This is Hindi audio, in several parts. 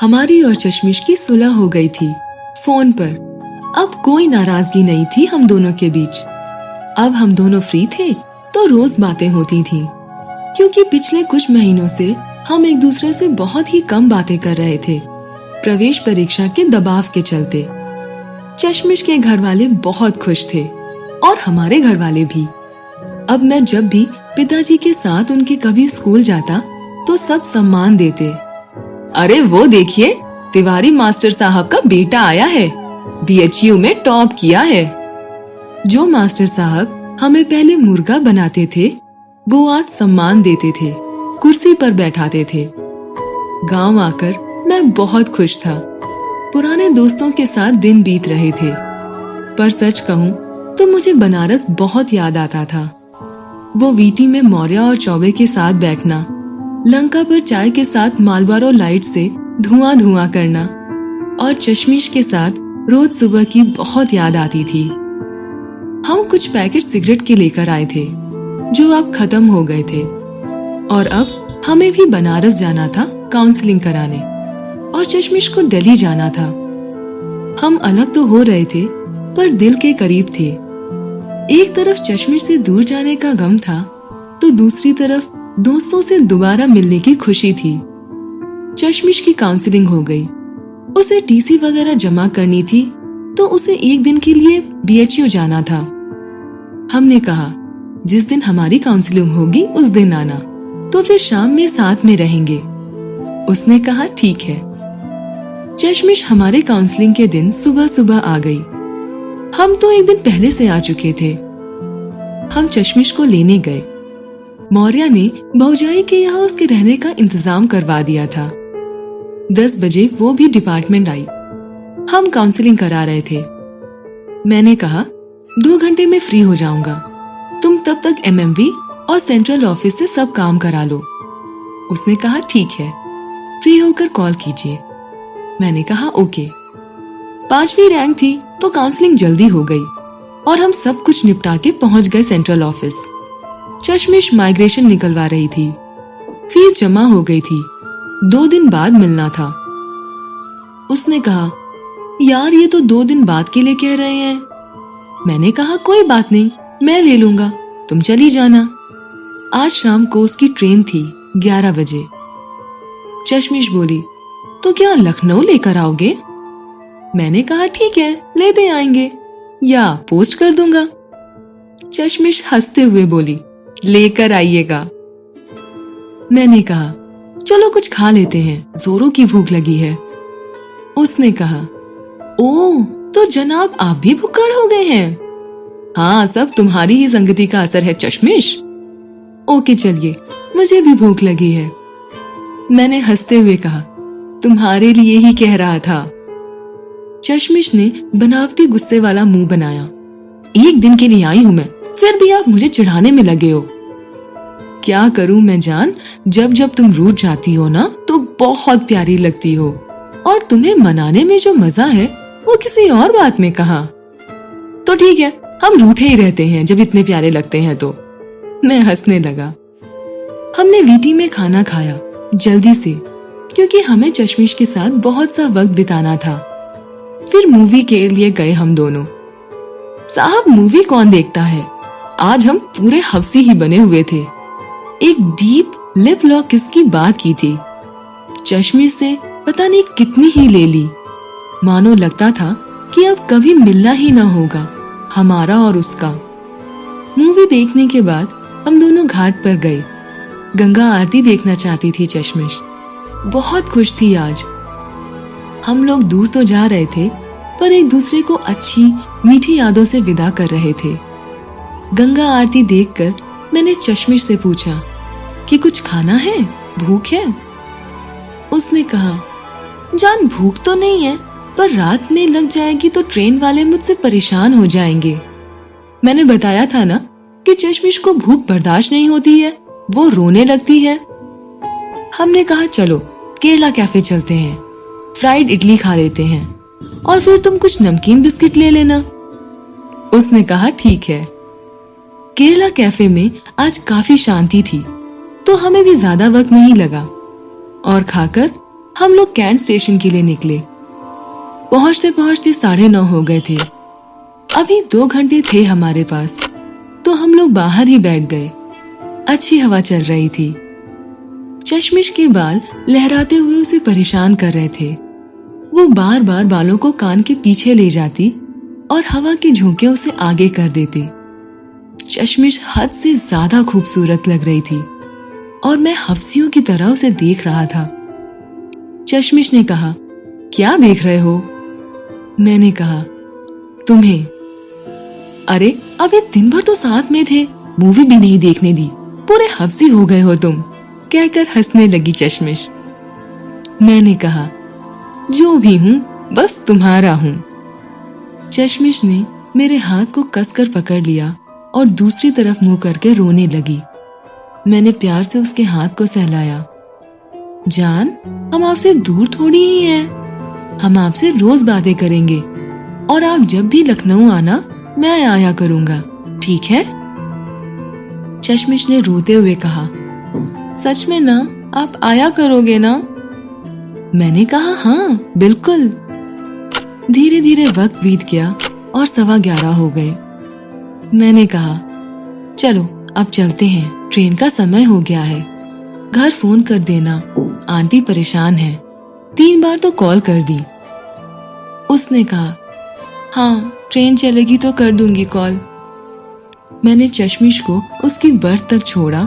हमारी और चश्मिश की सुलह हो गई थी फोन पर। अब कोई नाराजगी नहीं थी हम दोनों के बीच। अब हम दोनों फ्री थे तो रोज बातें होती थीं, क्योंकि पिछले कुछ महीनों से हम एक दूसरे से बहुत ही कम बातें कर रहे थे, प्रवेश परीक्षा के दबाव के चलते। चश्मिश के घर वाले बहुत खुश थे और हमारे घर वाले भी। अब मैं जब भी पिताजी के साथ उनके कभी स्कूल जाता तो सब सम्मान देते। अरे वो देखिए, तिवारी मास्टर साहब का बेटा आया है, BHU में टॉप किया है। जो मास्टर साहब हमें पहले मुर्गा बनाते थे वो आज सम्मान देते थे, कुर्सी पर बैठाते थे। गांव आकर मैं बहुत खुश था। पुराने दोस्तों के साथ दिन बीत रहे थे, पर सच कहूं तो मुझे बनारस बहुत याद आता था। वो वीटी में मौर्य और चौबे के साथ बैठना, लंका पर चाय के साथ मालबारो लाइट से धुआं धुआं करना, और चश्मिश के साथ रोज सुबह की बहुत याद आती थी। हम कुछ पैकेट सिगरेट के लेकर आए थे जो अब खत्म हो गए थे, और अब हमें भी बनारस जाना था काउंसलिंग कराने, और चश्मिश को दिल्ली जाना था। हम अलग तो हो रहे थे पर दिल के करीब थे। एक तरफ चश्मिश से दूर जाने का गम था तो दूसरी तरफ दोस्तों से दोबारा मिलने की खुशी थी। चश्मिश की काउंसलिंग हो गई, उसे TC वगैरह जमा करनी थी तो उसे एक दिन के लिए BHU जाना था। हमने कहा जिस दिन हमारी काउंसलिंग होगी उस दिन आना, तो फिर शाम में साथ में रहेंगे। उसने कहा ठीक है। चश्मिश हमारे काउंसलिंग के दिन सुबह सुबह आ गई। हम तो एक दिन पहले से आ चुके थे। हम चश्मिश को लेने गए। मौर्य ने भौजाई के यहाँ उसके रहने का इंतजाम करवा दिया था। 10 बजे वो भी डिपार्टमेंट आई। हम काउंसलिंग करा रहे थे। मैंने कहा 2 घंटे में फ्री हो जाऊंगा, तुम तब तक MMV और सेंट्रल ऑफिस से सब काम करा लो। उसने कहा ठीक है, फ्री होकर कॉल कीजिए। मैंने कहा ओके। 5वीं रैंक थी तो काउंसलिंग जल्दी हो गई और हम सब कुछ निपटा के पहुंच गए सेंट्रल ऑफिस। चश्मिश माइग्रेशन निकलवा रही थी। फीस जमा हो गई थी, 2 दिन बाद मिलना था। उसने कहा यार ये तो 2 दिन बाद के लिए कह रहे हैं। मैंने कहा कोई बात नहीं, मैं ले लूंगा, तुम चली जाना। आज शाम को उसकी ट्रेन थी 11 बजे। चश्मिश बोली तो क्या लखनऊ लेकर आओगे? मैंने कहा ठीक है, लेते आएंगे या पोस्ट कर दूंगा। चश्मिश हंसते हुए बोली लेकर आइएगा। मैंने कहा चलो कुछ खा लेते हैं, जोरों की भूख लगी है। उसने कहा ओह, तो जनाब आप भी भुक्कड़ हो गए हैं। हाँ, सब तुम्हारी ही संगति का असर है चश्मिश। ओके चलिए, मुझे भी भूख लगी है। मैंने हंसते हुए कहा तुम्हारे लिए ही कह रहा था। चश्मिश ने बनावटी गुस्से वाला मुंह बनाया। एक दिन के लिए आई हूं मैं, फिर भी आप मुझे चिढ़ाने में लगे हो। क्या करूं मैं जान, जब जब तुम रूठ जाती हो ना तो बहुत प्यारी लगती हो, और तुम्हें मनाने में जो मजा है वो किसी और बात में कहां। तो ठीक है, हम रूठे ही रहते हैं जब इतने प्यारे लगते हैं तो। मैं हंसने लगा। हमने वीटी में खाना खाया जल्दी से, क्योंकि हमें चश्मिश के साथ बहुत सा वक्त बिताना था। फिर मूवी के लिए गए हम दोनों। साहब मूवी कौन देखता है, आज हम पूरे हफ्सी ही बने हुए थे। एक डीप लिप लॉक किस की बात की थी। चश्मिश से पता नहीं कितनी ही ले ली, मानो लगता था कि अब कभी मिलना ही ना होगा हमारा और उसका। मूवी देखने के बाद हम दोनों घाट पर गए। गंगा आरती देखना चाहती थी चश्मिश। बहुत खुश थी आज। हम लोग दूर तो जा रहे थे पर एक दूसरे को अच्छी मीठी यादों से विदा कर रहे थे। गंगा आरती देखकर मैंने चश्मिश से पूछा कि कुछ खाना है, भूख है? उसने कहा जान भूख तो नहीं है, पर रात में लग जाएगी तो ट्रेन वाले मुझसे परेशान हो जाएंगे। मैंने बताया था ना कि चश्मिश को भूख बर्दाश्त नहीं होती है, वो रोने लगती है। हमने कहा चलो केरला कैफे चलते हैं, फ्राइड इडली खा लेते हैं और फिर तुम कुछ नमकीन बिस्किट ले लेना। उसने कहा ठीक है। केरला कैफे में आज काफी शांति थी तो हमें भी ज्यादा वक्त नहीं लगा और खाकर हम लोग कैंट स्टेशन के लिए निकले। पहुंचते पहुंचते 9:30 हो गए थे। अभी 2 घंटे थे हमारे पास, तो हम लोग बाहर ही बैठ गए। अच्छी हवा चल रही थी। चश्मिश के बाल लहराते हुए उसे परेशान कर रहे थे। वो बार बार बालों को कान के पीछे ले जाती और हवा के झोंके उसे आगे कर देती। चश्मिश हद से ज्यादा खूबसूरत लग रही थी और मैं हफ्सियों की तरह उसे देख रहा था। चश्मिश ने कहा, क्या देख रहे हो? मैंने कहा, तुम्हें। अरे अभी दिन भर तो साथ में थे, मूवी भी नहीं देखने दी, पूरे हफ्सी हो गए हो तुम, कहकर हंसने लगी चश्मिश। मैंने कहा, जो भी हूं बस तुम्हारा हूं। चश्मिश ने मेरे हाथ को कसकर पकड़ लिया और दूसरी तरफ मुंह करके रोने लगी। मैंने प्यार से उसके हाथ को सहलाया। जान, हम आपसे दूर थोड़ी ही हैं। हम आपसे रोज बातें करेंगे और आप जब भी लखनऊ आना मैं आया करूंगा, ठीक है? चश्मिश ने रोते हुए कहा, सच में ना, आप आया करोगे ना? मैंने कहा, हाँ बिल्कुल। धीरे धीरे वक्त बीत गया और 11:15 हो गए। मैंने कहा, चलो अब चलते हैं, ट्रेन का समय हो गया है। घर फोन कर देना, आंटी परेशान है। 3 बार तो कॉल कर दी। उसने कहा, हाँ ट्रेन चलेगी तो कर दूंगी कॉल। मैंने चश्मिश को उसकी बर्थ तक छोड़ा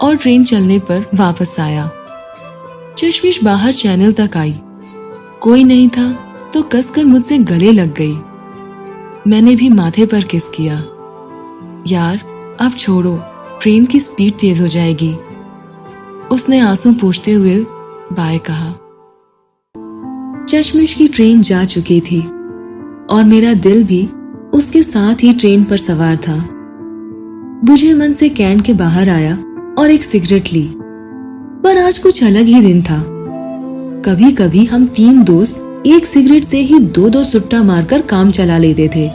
और ट्रेन चलने पर वापस आया। चश्मिश बाहर चैनल तक आई। कोई नहीं था तो कसकर मुझसे गले लग गई। मैंने भी माथे पर किस किया। यार अब छोड़ो, ट्रेन की स्पीड तेज हो जाएगी। उसने आंसू पोंछते हुए बाय कहा। चश्मिश की ट्रेन जा चुकी थी और मेरा दिल भी उसके साथ ही ट्रेन पर सवार था। बुझे मन से कैंट के बाहर आया और एक सिगरेट ली। पर आज कुछ अलग ही दिन था। कभी कभी हम 3 दोस्त एक सिगरेट से ही 2-2 सुट्टा मारकर काम चला लेते थे,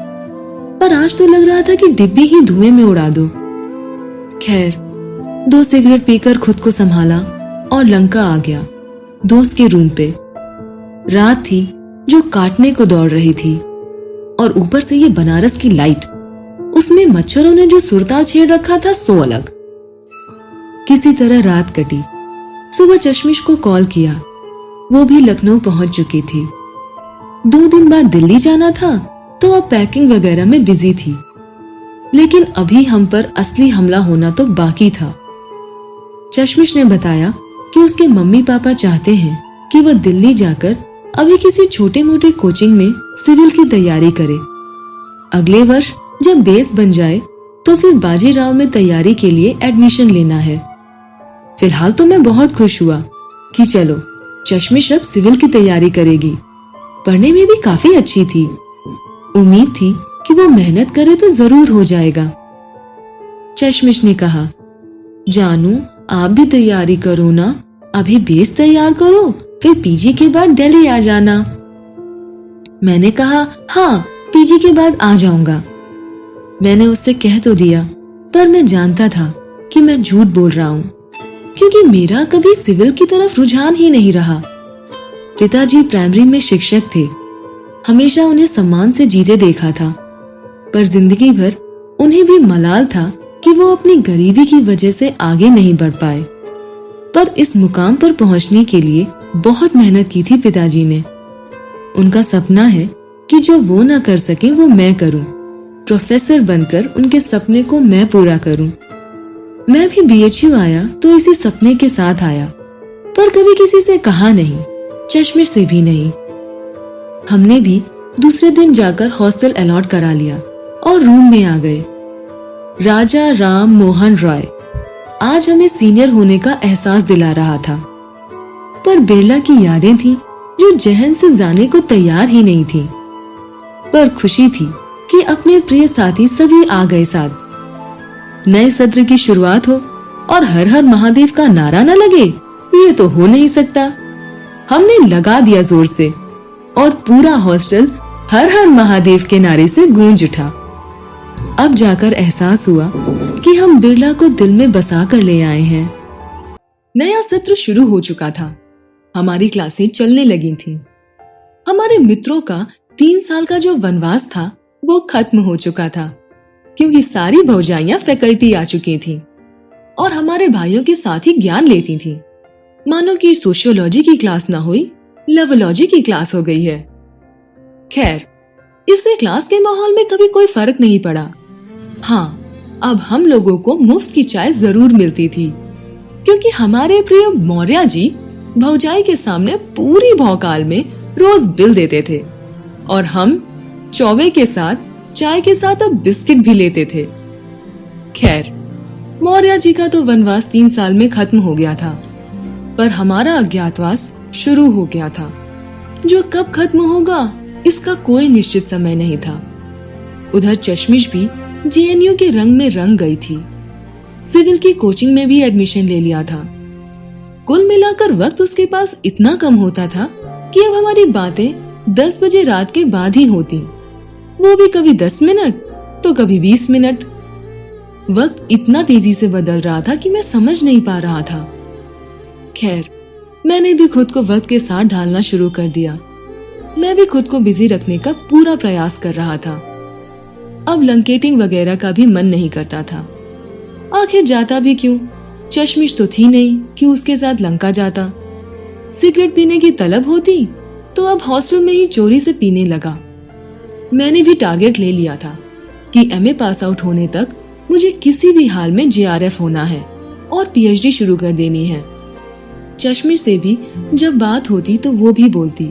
पर आज तो लग रहा था कि डिब्बी ही धुएं में उड़ा दो। खैर, 2 सिगरेट पीकर खुद को संभाला और लंका आ गया दोस्त के रूम पे। रात थी जो काटने को दौड़ रही थी और ऊपर से ये बनारस की लाइट, उसमें मच्छरों ने जो सुरताल छेड़ रखा था सो अलग। किसी तरह रात कटी। सुबह चश्मिश को कॉल किया, वो भी लखनऊ पहुंच चुकी थी। 2 दिन बाद दिल्ली जाना था तो अब पैकिंग वगैरह में बिजी थी, लेकिन अभी हम पर असली हमला होना तो बाकी था। चश्मिश ने बताया कि उसके मम्मी पापा चाहते हैं कि वह दिल्ली जाकर अभी किसी छोटे मोटे कोचिंग में सिविल की तैयारी करे। अगले वर्ष जब बेस बन जाए तो फिर बाजीराव में तैयारी के लिए एडमिशन लेना है। फिलहाल तो मैं बहुत खुश हुआ कि चलो चश्मिश अब सिविल की तैयारी करेगी। पढ़ने में भी काफी अच्छी थी। उम्मीद थी कि वो मेहनत करे तो जरूर हो जाएगा। चश्मिश ने कहा, जानू आप भी तैयारी करो ना, अभी बेस तैयार करो, फिर पीजी के बाद दिल्ली आ जाना। मैंने कहा, हाँ पीजी के बाद आ जाऊंगा। मैंने उससे कह तो दिया, पर मैं जानता था कि मैं झूठ बोल रहा हूँ, क्योंकि मेरा कभी सिविल की तरफ रुझान ही नहीं रहा। पिताजी प्राइमरी में शिक्षक थे, हमेशा उन्हें सम्मान से जीते देखा था, पर जिंदगी भर उन्हें भी मलाल था कि वो अपनी गरीबी की वजह से आगे नहीं बढ़ पाए। पर इस मुकाम पर पहुंचने के लिए बहुत मेहनत की थी पिताजी ने। उनका सपना है कि जो वो ना कर सके वो मैं करूं, प्रोफेसर बनकर उनके सपने को मैं पूरा करूं। मैं भी बीएचयू आया तो इसी सपने के साथ आया, पर कभी किसी से कहा नहीं, चश्मिश से भी नहीं। हमने भी दूसरे दिन जाकर हॉस्टल अलॉट करा लिया और रूम में आ गए। राजा राम मोहन रॉय आज हमें सीनियर होने का एहसास दिला रहा था, पर बिरला की यादें थीं जो जहन से जाने को तैयार ही नहीं थी। पर खुशी थी कि अपने प्रिय साथी सभी आ गए साथ। नए सत्र की शुरुआत हो और हर हर महादेव का नारा न लगे, ये तो हो नहीं सकता। हमने लगा दिया जोर से और पूरा हॉस्टल हर हर महादेव के नारे से गूंज उठा। अब जाकर एहसास हुआ कि हम बिरला को दिल में बसा कर ले आए हैं। नया सत्र शुरू हो चुका था। हमारी क्लासें चलने लगी थीं। हमारे मित्रों का 3 साल का जो वनवास था वो खत्म हो चुका था, क्योंकि सारी भौजाइयां फैकल्टी आ चुकी थीं और हमारे भाइयों के साथ ही ज्ञान लेती थीं। मानो कि सोशियोलॉजी की क्लास ना हुई, लवलॉजी की क्लास हो गई है। खैर, इससे क्लास के माहौल में कभी कोई फर्क नहीं पड़ा। हाँ, अब हम लोगों को मुफ्त की चाय जरूर मिलती थी, क्योंकि हमारे प्रिय मौर्य जी भौजाई के सामने पूरी भौकाल में रोज बिल देते थे और हम चौवे के साथ चाय के साथ अब बिस्किट भी लेते थे। खैर, मौर्य जी का तो वनवास 3 साल में खत्म हो गया था, पर हमारा अज्ञातवास शुरू हो गया था, जो कब खत्म होगा इसका कोई निश्चित समय नहीं था। उधर चश्मिश भी जेएनयू के रंग में रंग गई थी। सिविल की कोचिंग में भी एडमिशन ले लिया था। कुल मिलाकर वक्त उसके पास इतना कम होता था कि अब हमारी बातें 10 बजे रात के बाद ही होती, वो भी कभी 10 मिनट तो कभी 20 मिनट। वक्त इतना तेजी से बदल रहा था कि मैं समझ नहीं पा रहा था। खैर, मैंने भी खुद को वक्त के साथ ढालना शुरू कर दिया। मैं भी खुद को बिजी रखने का पूरा प्रयास कर रहा था। अब लंकेटिंग वगैरह का भी मन नहीं करता था। आखिर जाता भी क्यों? चश्मिश तो थी नहीं कि उसके साथ लंका जाता। सिगरेट पीने की तलब होती तो अब हॉस्टल में ही चोरी से पीने लगा। मैंने भी टारगेट ले लिया था कि एमए पास आउट होने तक मुझे किसी भी हाल में जेआरएफ होना है और पीएचडी शुरू कर देनी है। चश्मिश से भी जब बात होती तो वो भी बोलती,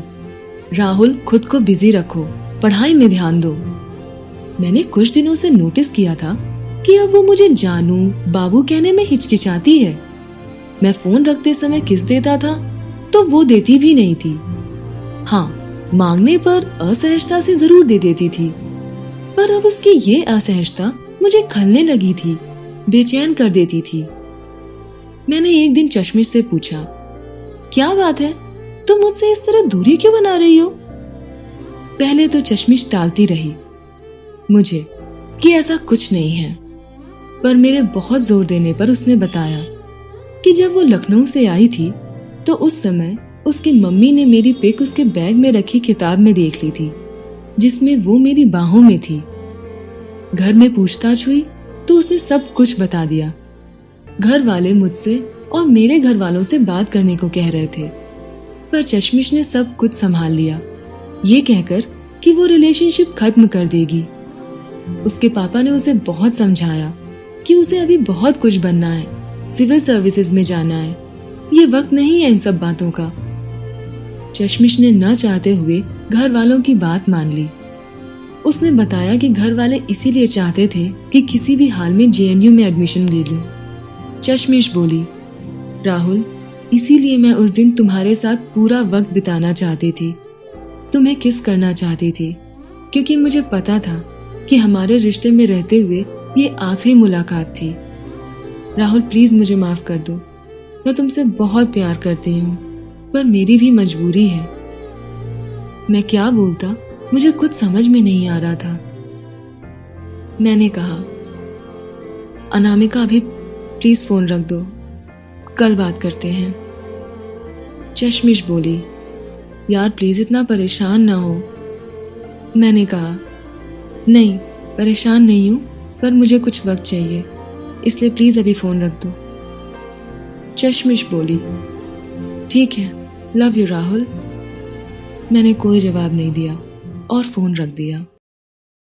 राहुल खुद को बिजी रखो, पढ़ाई में ध्यान दो। मैंने कुछ दिनों से नोटिस किया था कि अब वो मुझे जानू बाबू कहने में हिचकिचाती है। मैं फोन रखते समय किस देता था तो वो देती भी नहीं थी। हाँ, मांगने पर असहजता से जरूर दे देती थी, पर अब उसकी ये असहजता मुझे खलने लगी थी, बेचैन कर देती थी। मैंने एक दिन चश्मिश से पूछा, क्या बात है, तुम मुझसे इस तरह दूरी क्यों बना रही हो? पहले तो चश्मिश टालती रही मुझे कि ऐसा कुछ नहीं है, पर मेरे बहुत जोर देने पर उसने बताया कि जब वो लखनऊ से आई थी तो उस समय उसकी मम्मी ने मेरी पिक उसके बैग में रखी किताब में देख ली थी, जिसमें वो मेरी बाहों में थी। घर में पूछताछ हुई तो उसने सब कुछ बता दिया। घर वाले मुझसे और मेरे घर वालों से बात करने को कह रहे थे, पर चश्मिश ने सब कुछ संभाल लिया, ये कहकर कि वो रिलेशनशिप खत्म कर देगी। उसके पापा ने उसे बहुत समझाया कि उसे अभी बहुत कुछ बनना है, सिविल सर्विसेज में जाना है, ये वक्त नहीं है इन सब बातों का। चश्मिश ने न चाहते हुए घर वालों की बात मान ली। उसने बताया कि घर वाले इसीलिए चाहते थे कि किसी भी हाल में जेएनयू में एडमिशन ले लूं। चश्मिश बोली, राहुल, इसीलिए मैं उस दिन तुम्हारे साथ पूरा वक्त बिताना चाहती थी, तुम्हें किस करना चाहती थी, क्योंकि मुझे पता था कि हमारे रिश्ते में रहते हुए ये आखिरी मुलाकात थी। राहुल, प्लीज मुझे माफ कर दो, मैं तुमसे बहुत प्यार करती हूँ, पर मेरी भी मजबूरी है। मैं क्या बोलता मुझे कुछ समझ में नहीं आ रहा था। मैंने कहा, अनामिका अभी प्लीज फोन रख दो, कल बात करते हैं। चश्मिश बोली, यार प्लीज इतना परेशान ना हो। मैंने कहा, नहीं परेशान नहीं हूं, पर मुझे कुछ वक्त चाहिए, इसलिए प्लीज अभी फोन रख दो। चश्मिश बोली, ठीक है, लव यू राहुल। मैंने कोई जवाब नहीं दिया और फोन रख दिया।